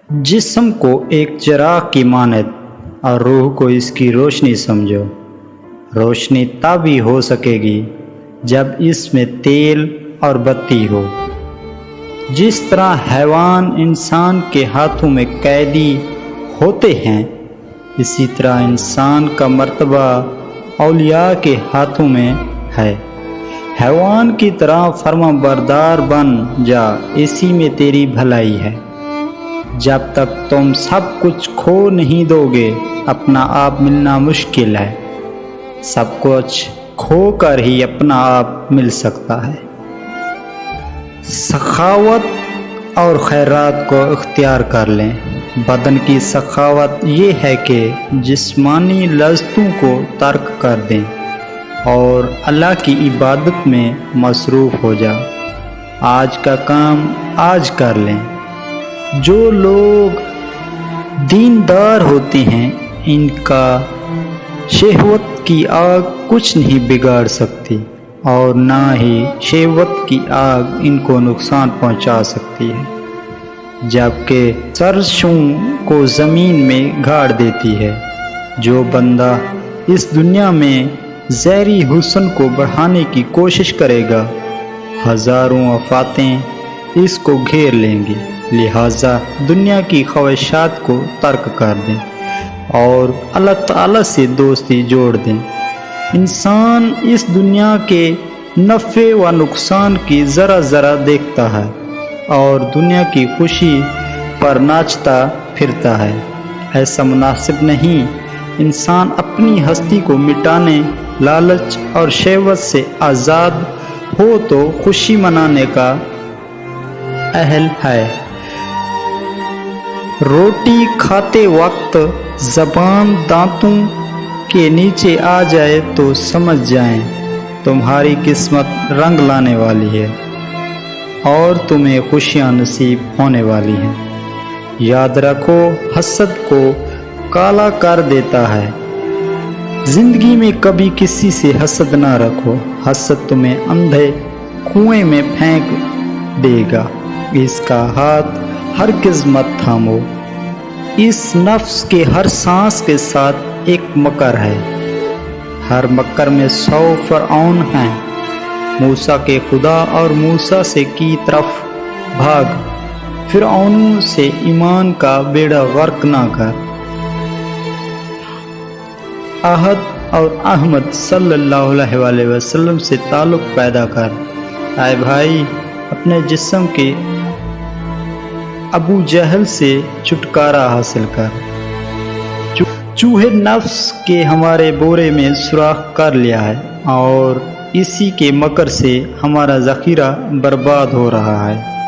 जिस्म को एक चिराग की मानद और रूह को इसकी रोशनी समझो। रोशनी तब ही हो सकेगी जब इसमें तेल और बत्ती हो। जिस तरह हैवान इंसान के हाथों में कैदी होते हैं, इसी तरह इंसान का मर्तबा औलिया के हाथों में है। हैवान की तरह फर्माबरदार बन जा, इसी में तेरी भलाई है। जब तक तुम सब कुछ खो नहीं दोगे, अपना आप मिलना मुश्किल है। सब कुछ खो कर ही अपना आप मिल सकता है। सखावत और खैरात को इख्तियार कर लें। बदन की सखावत ये है कि जिस्मानी लज़्ज़तों को तर्क कर दें और अल्लाह की इबादत में मसरूफ़ हो जा। आज का काम आज कर लें। जो लोग दीनदार होते हैं, इनका शहवत की आग कुछ नहीं बिगाड़ सकती और ना ही शहवत की आग इनको नुकसान पहुंचा सकती है, जबकि सरसों को ज़मीन में गाड़ देती है। जो बंदा इस दुनिया में ज़हरी हुस्न को बढ़ाने की कोशिश करेगा, हज़ारों आफातें इसको घेर लेंगी। लिहाजा दुनिया की ख्वाहिशात को तर्क कर दें और अल्लाह ताला से दोस्ती जोड़ दें। इंसान इस दुनिया के नफ़े व नुकसान की ज़रा ज़रा देखता है और दुनिया की खुशी पर नाचता फिरता है। ऐसा मुनासिब नहीं। इंसान अपनी हस्ती को मिटाने, लालच और शहवत से आज़ाद हो तो खुशी मनाने का अहल है। रोटी खाते वक्त ज़बान दांतों के नीचे आ जाए तो समझ जाएं तुम्हारी किस्मत रंग लाने वाली है और तुम्हें खुशियां नसीब होने वाली हैं। याद रखो, हसद को काला कर देता है। जिंदगी में कभी किसी से हसद ना रखो। हसद तुम्हें अंधे कुएं में फेंक देगा। इसका हाथ हरगिज़ मत थामो। इस नफ्स के हर सांस के साथ एक मकर है। हर मकर में 100 फ़िरऔन हैं। मूसा के खुदा और मूसा से की तरफ भाग। फ़िरऔनों से ईमान का बेड़ा गर्क ना कर। अहद और अहमद सल्लल्लाहु अलैहि वसल्लम से ताल्लुक़ पैदा कर। आए भाई, अपने जिस्म के अबू जहल से छुटकारा हासिल कर। चूहे नफ्स के हमारे बोरे में सुराख कर लिया है और इसी के मकर से हमारा ज़ख़ीरा बर्बाद हो रहा है।